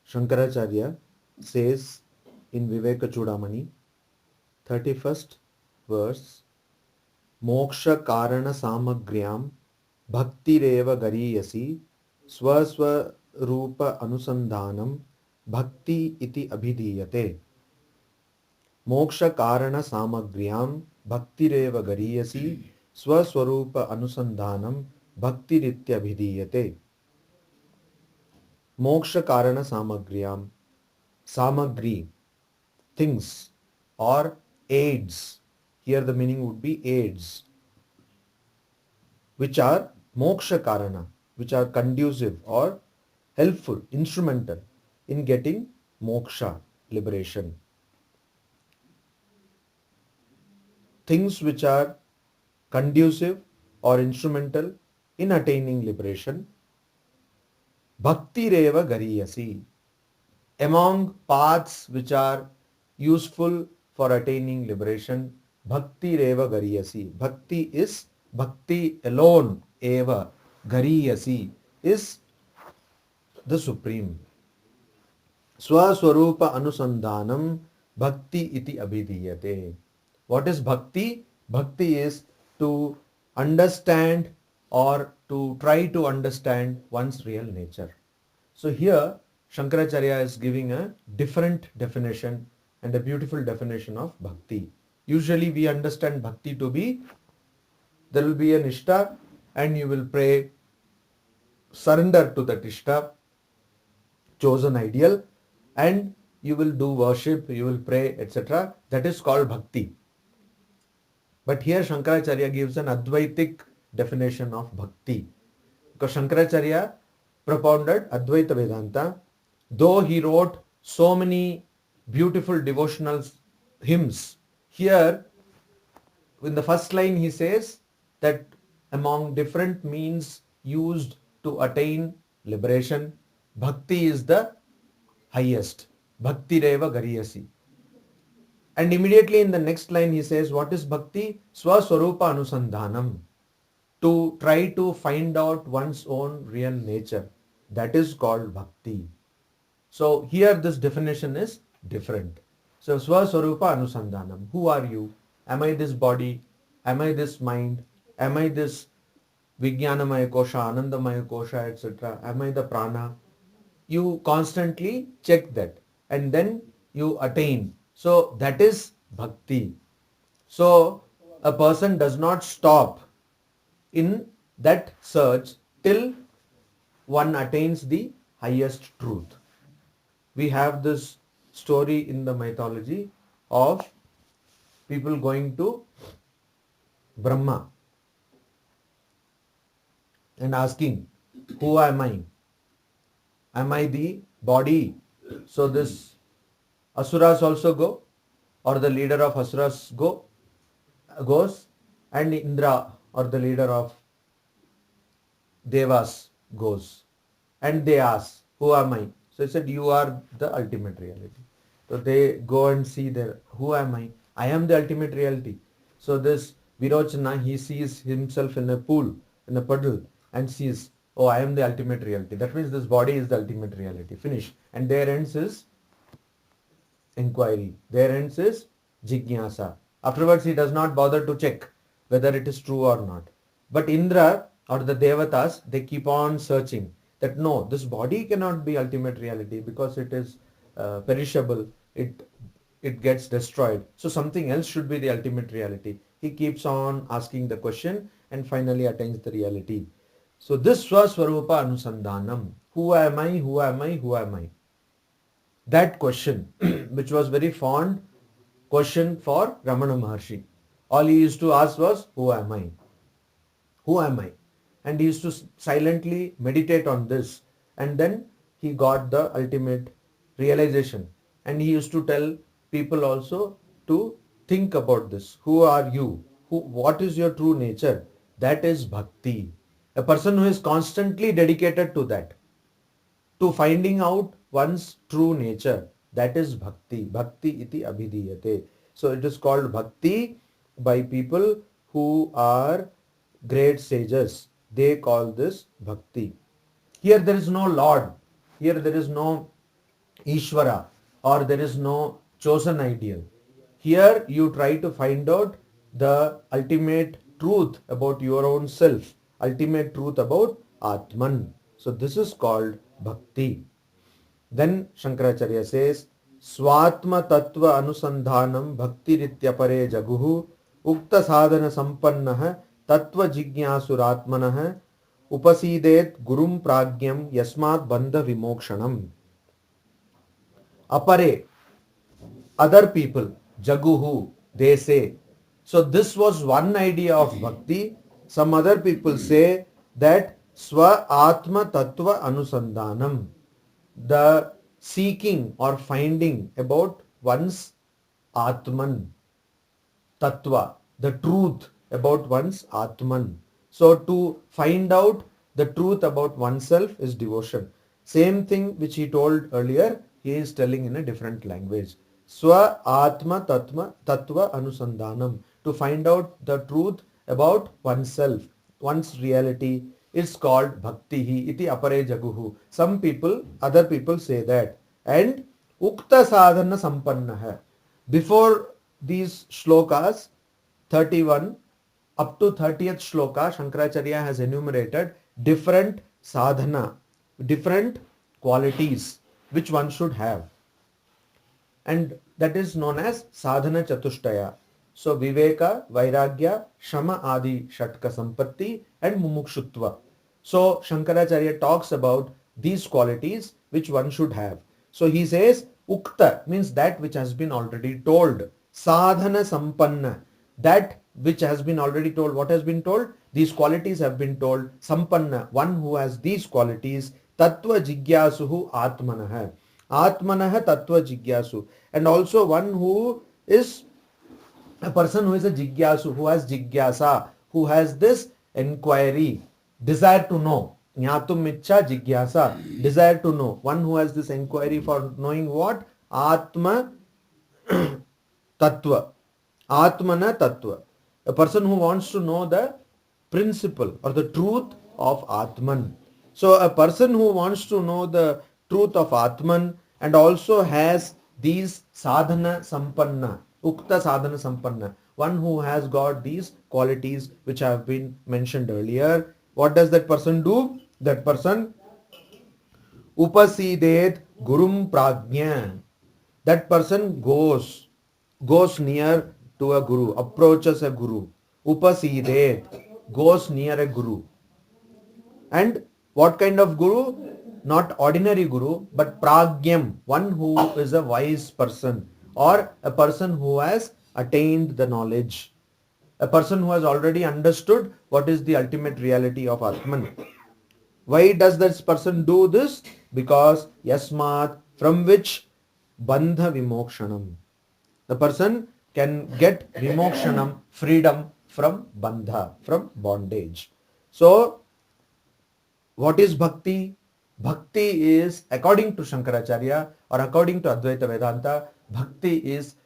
Shankaracharya says in Vivekachudamani, 31st verse, Moksha Karana Samagryam Bhaktireva Gariyasi Swaswa Rupa Anusandhanam Bhakti iti Abhidhiyate. Moksha Karana Samagryam Bhaktireva Gariyasi Swaswarupa Anusandhanam Bhakti Ritya Abhidhiyate. Moksha Karana Samagriyam. Samagri, things or aids. Here the meaning would be aids, which are moksha karana, which are conducive or helpful, instrumental in getting moksha, liberation. Things which are conducive or instrumental in attaining liberation. Bhakti reva gariyasi. Among paths which are useful for attaining liberation, bhakti reva gariyasi. Bhakti is bhakti alone, eva gariyasi is the supreme. Swaswarupa anusandhanam bhakti iti abhidhiyate. What is bhakti? Bhakti is to understand or to try to understand one's real nature. So here Shankaracharya is giving a different definition and a beautiful definition of bhakti. Usually we understand bhakti to be, there will be an ishta and you will pray, surrender to that ishta, chosen ideal, and you will do worship, you will pray, etc. That is called bhakti. But here Shankaracharya gives an Advaitic definition of bhakti. Because Shankaracharya propounded Advaita Vedanta, though he wrote so many beautiful devotional hymns. Here, in the first line, he says that among different means used to attain liberation, bhakti is the highest. Bhakti reva gariyasi. And immediately in the next line he says, what is bhakti? Swaswarupa anusandhanam. To try to find out one's own real nature. That is called bhakti. So here this definition is different. So Swaswarupa anusandhanam. Who are you? Am I this body? Am I this mind? Am I this Vijnanamaya kosha, Anandamaya kosha, etc.? Am I the prana? You constantly check that and then you attain. So that is bhakti. So a person does not stop in that search till one attains the highest truth. We have this story in the mythology of people going to Brahma and asking, who am I? Am I the body? So this Asuras also go, or the leader of Asuras goes, and Indra or the leader of Devas goes. And they ask, who am I? So he said, you are the ultimate reality. So they go and see there, who am I? I am the ultimate reality. So this Virochana, he sees himself in a pool, in a puddle, and sees, oh, I am the ultimate reality. That means this body is the ultimate reality. Finish. And there ends his inquiry. There ends his jignasa. Afterwards, he does not bother to check whether it is true or not. But Indra or the Devatas, they keep on searching that no, this body cannot be ultimate reality because it is perishable. It gets destroyed. So something else should be the ultimate reality. He keeps on asking the question and finally attains the reality. So this Swaswarupa Anusandhanam. Who am I? Who am I? Who am I? That question, which was very fond question for Ramana Maharshi. All he used to ask was, who am I? Who am I? And he used to silently meditate on this. And then he got the ultimate realization. And he used to tell people also to think about this. Who are you? What is your true nature? that is bhakti. A person who is constantly dedicated to that, to finding out one's true nature, that is bhakti. Bhakti iti abhidiyate. So it is called bhakti by people who are great sages. They call this bhakti. Here there is no Lord. Here there is no Ishvara, or there is no chosen ideal. Here you try to find out the ultimate truth about your own self, ultimate truth about Atman. So this is called bhakti. Then Shankaracharya says, Swatma Tattva Anusandhanam Bhakti Rityapare Jaguhu Ukta Sadhana Sampannah Tattva Jigyasuratmanah Upasidet Gurum Pragyam Yasmat Bandha Vimokshanam. Apare, other people, Jaguhu, they say. So this was one idea of bhakti. Some other people say that Swa Atma Tattva Anusandhanam, the seeking or finding about one's Atman, Tattva, the truth about one's Atman. So to find out the truth about oneself is devotion. Same thing which he told earlier, he is telling in a different language. Swa Atma Tattva Anusandhanam. To find out the truth about oneself, one's reality, is called bhaktihi iti apare jaguhu. Some people, other people say that. And ukta sadhana sampannah. Before these shlokas, 31 up to 30th shloka, Shankaracharya has enumerated different sadhana, different qualities which one should have. And that is known as sadhana chatushtaya. So viveka, vairagya, shama adi shatka sampatti and mumukshutva. So Shankaracharya talks about these qualities which one should have. So he says ukta means that which has been already told. Sadhana sampanna, that which has been already told. What has been told? These qualities have been told. Sampanna, one who has these qualities. Tattva jigyasuhu atmanah. Atmanah tattva jigyasu. And also one who is a person who is a jigyasu, who has jigyasa, who has this inquiry, desire to know. Jnatum ichcha jigyasa, desire to know. One who has this inquiry for knowing what? Atma tattva. Atmana tattva. A person who wants to know the principle or the truth of Atman. So a person who wants to know the truth of Atman and also has these sadhana sampanna, ukta sadhana sampanna, one who has got these qualities which have been mentioned earlier, what does that person do? That person upasidet gurum prajna. That person goes near to a guru, approaches a guru. Upasidet, goes near a guru. And what kind of guru? Not ordinary guru, but pragyam, one who is a wise person or a person who has attained the knowledge. A person who has already understood what is the ultimate reality of Atman. Why does this person do this? Because yasmat, from which bandha vimokshanam. The person can get vimokshanam, freedom from bandha, from bondage. So, what is bhakti? Bhakti is, according to Shankaracharya or according to Advaita Vedanta, bhakti is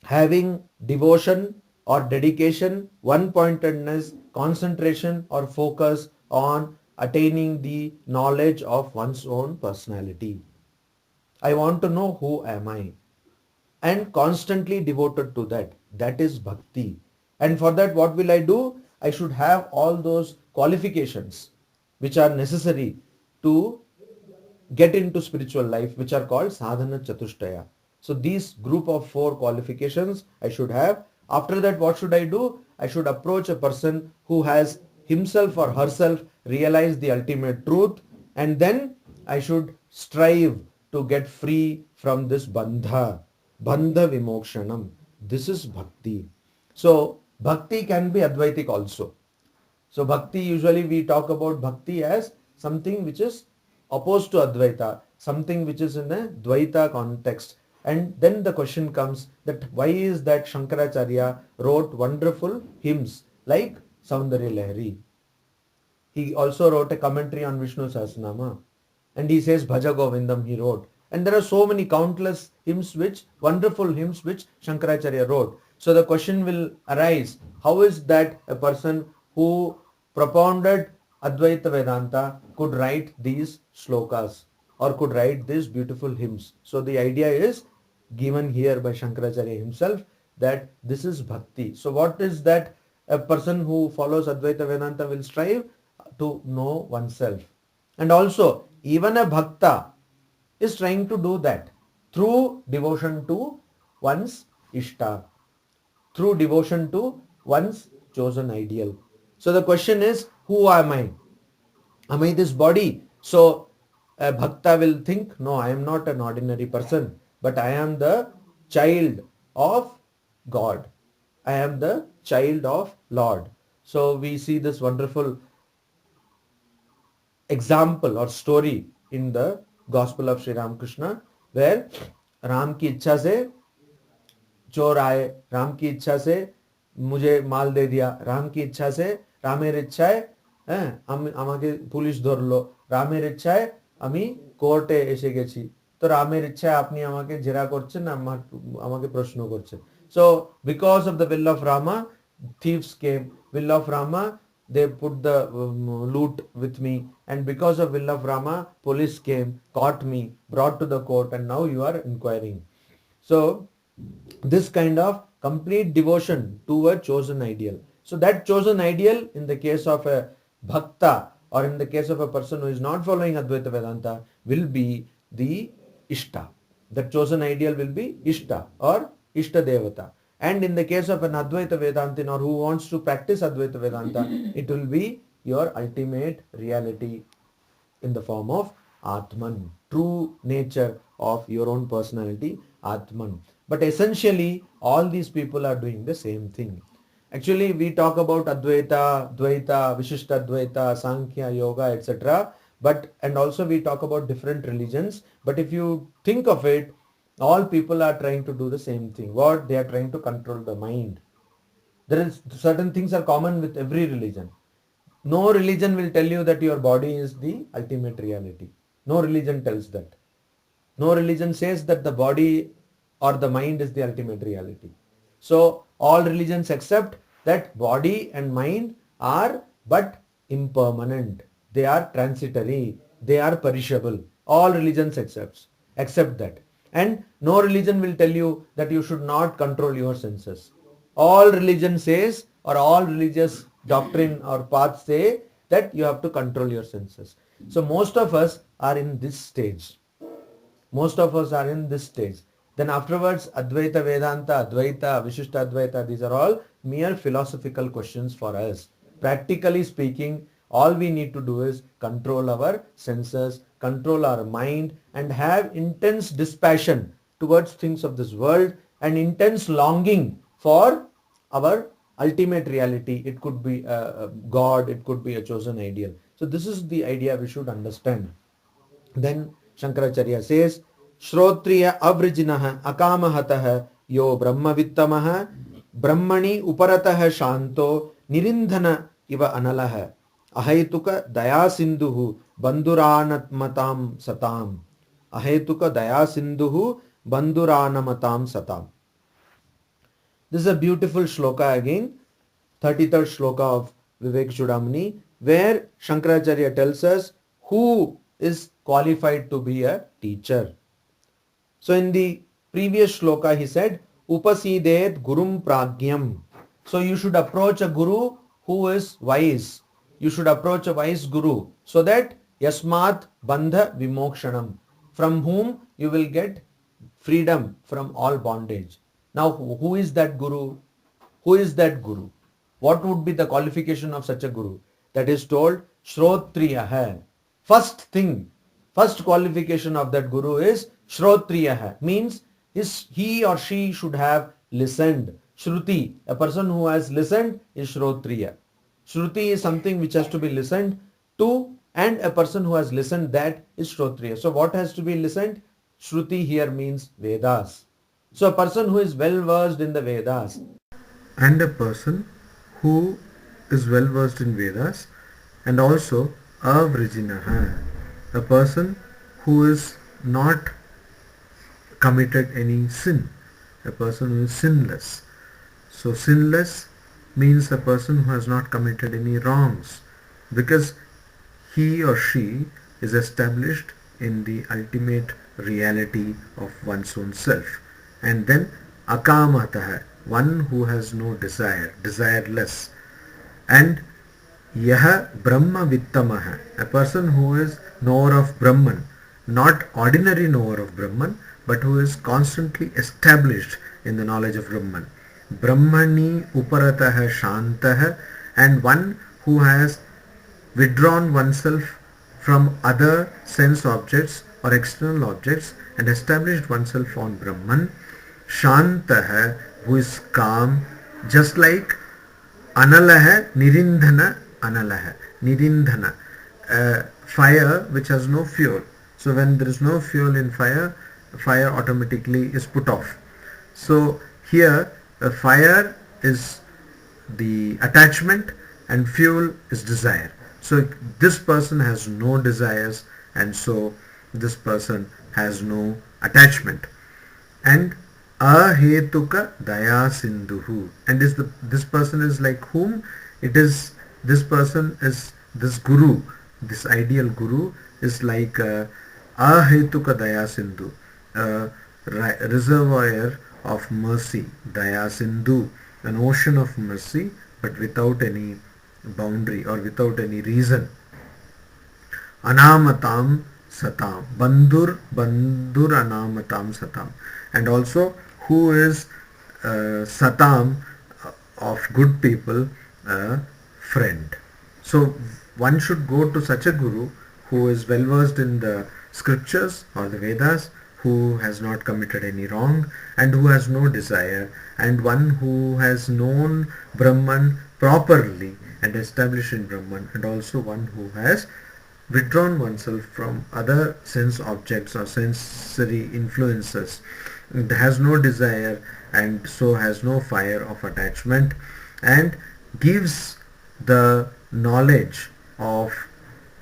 having devotion or dedication, one-pointedness, concentration or focus on attaining the knowledge of one's own personality. I want to know who am I, and constantly devoted to that. That is bhakti. And for that, what will I do? I should have all those qualifications which are necessary to get into spiritual life, which are called sadhana chatushtaya. So these group of 4 qualifications I should have. After that, what should I do? I should approach a person who has himself or herself realized the ultimate truth, and then I should strive to get free from this bandha vimokshanam. This is bhakti. So bhakti can be advaitic also. So bhakti, usually we talk about bhakti as something which is opposed to Advaita, something which is in a Dvaita context. And then the question comes that why is that Shankaracharya wrote wonderful hymns like Saundarya Lahari. He also wrote a commentary on Vishnu Sahasranama. And he says Bhaja Govindam he wrote. And there are so many countless hymns wonderful hymns which Shankaracharya wrote. So the question will arise, how is that a person who propounded Advaita Vedanta could write these slokas or could write these beautiful hymns? So the idea is given here by Shankaracharya himself that this is bhakti. So what is that a person who follows Advaita Vedanta will strive to know oneself. And also, even a bhakta is trying to do that through devotion to one's ishta, through devotion to one's chosen ideal. So the question is, who am I? Am I this body? So a bhakta will think, no, I am not an ordinary person, but I am the child of God. I am the child of Lord. So we see this wonderful example or story in the Gospel of Sri Ramakrishna, where Ram की इच्छा से चोर आए, राम की इच्छा से मुझे माल दे दिया, राम की इच्छा से রামের ইচ্ছায় আমাকে পুলিশ ধরলো, রামের ইচ্ছায় আমি কোর্টে এসে গেছি, তো রামের ইচ্ছায় আপনি আমাকে জেরা করছেন, আমাকে প্রশ্ন করছেন. So because of the will of Rama, thieves came, will of Rama, they put the loot with me, and because of will of Rama, police came, caught me, brought to the court, and now you are inquiring. So this kind of complete devotion to a chosen ideal. So that chosen ideal in the case of a bhakta or in the case of a person who is not following Advaita Vedanta will be the Ishta. That chosen ideal will be Ishta or Ishta Devata. And in the case of an Advaita Vedantin or who wants to practice Advaita Vedanta, it will be your ultimate reality in the form of Atman, true nature of your own personality, Atman. But essentially, all these people are doing the same thing. Actually, we talk about Advaita, Dvaita, Vishishta Dvaita, Sankhya, Yoga, etc. And also we talk about different religions. But if you think of it, all people are trying to do the same thing. What? They are trying to control the mind. There is certain things are common with every religion. No religion will tell you that your body is the ultimate reality. No religion tells that. No religion says that the body or the mind is the ultimate reality. So all religions accept that body and mind are but impermanent. They are transitory. They are perishable. All religions accept that. And no religion will tell you that you should not control your senses. All religion says, or all religious doctrine or paths say that you have to control your senses. So most of us are in this stage. Most of us are in this stage. Then afterwards, Advaita Vedanta, Advaita, Vishishta Advaita, these are all mere philosophical questions for us. Practically speaking, all we need to do is control our senses, control our mind, and have intense dispassion towards things of this world and intense longing for our ultimate reality. It could be a God, it could be a chosen ideal. So this is the idea we should understand. Then Shankaracharya says, Shrotriya avrijinah akamahatah yo brahmavittamah brahmani uparatah shanto nirindhana iva analah ahetuka dayasinduhu bandhuranatmatam satam ahetuka dayasinduhu bandhuranamatam satam. This is a beautiful shloka again, 33rd shloka of Vivekachudamani, where Shankaracharya tells us who is qualified to be a teacher. So in the previous shloka he said, Upasidet Gurum Pragyam. So you should approach a guru who is wise. You should approach a wise guru so that Yasmat Bandha Vimokshanam, from whom you will get freedom from all bondage. Now who is that guru? Who is that guru? What would be the qualification of such a guru? That is told Shrotriya hai. First thing, first qualification of that guru is Shrotriya hai. Means he or she should have listened. Shruti, a person who has listened is Shrotriya. Shruti is something which has to be listened to, and a person who has listened, that is Shrotriya. So what has to be listened? Shruti here means Vedas. So a person who is well versed in the Vedas and a person who is well versed in Vedas, and also avrajinaha, a person who is not committed any sin, a person who is sinless. So sinless means a person who has not committed any wrongs, because he or she is established in the ultimate reality of one's own self. And then akamatah, one who has no desire, desireless. And Yaha Brahma Vittamaha, a person who is knower of Brahman, not ordinary knower of Brahman, but who is constantly established in the knowledge of Brahman. Brahmani Uparataha Shantaha, and one who has withdrawn oneself from other sense objects or external objects and established oneself on Brahman. Shantaha, who is calm, just like Analaha Nirindhana Analaha. Nirindhana. Fire which has no fuel. So when there is no fuel in fire, fire automatically is put off. So here fire is the attachment and fuel is desire. So this person has no desires, and so this person has no attachment. And ahetuka daya sindhuhu, and this person is like whom? It is, this person is this guru, this ideal guru is like ahetuka daya sindhu, a reservoir of mercy, daya sindhu, an ocean of mercy, but without any boundary or without any reason. Anamatam satam, bandur anamatam satam, and also who is satam, of good people, friend. So one should go to such a guru who is well versed in the scriptures or the Vedas, who has not committed any wrong and who has no desire, and one who has known Brahman properly and established in Brahman, and also one who has withdrawn oneself from other sense objects or sensory influences, it has no desire and so has no fire of attachment, and gives the knowledge of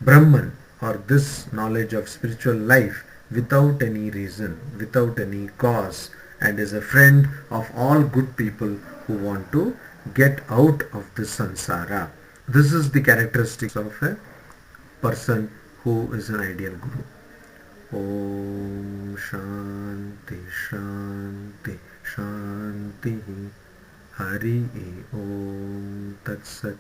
Brahman or this knowledge of spiritual life without any reason, without any cause, and is a friend of all good people who want to get out of this samsara. This is the characteristics of a person who is an ideal guru. Om Shanti Shanti Shanti Hari Om Tat Sat.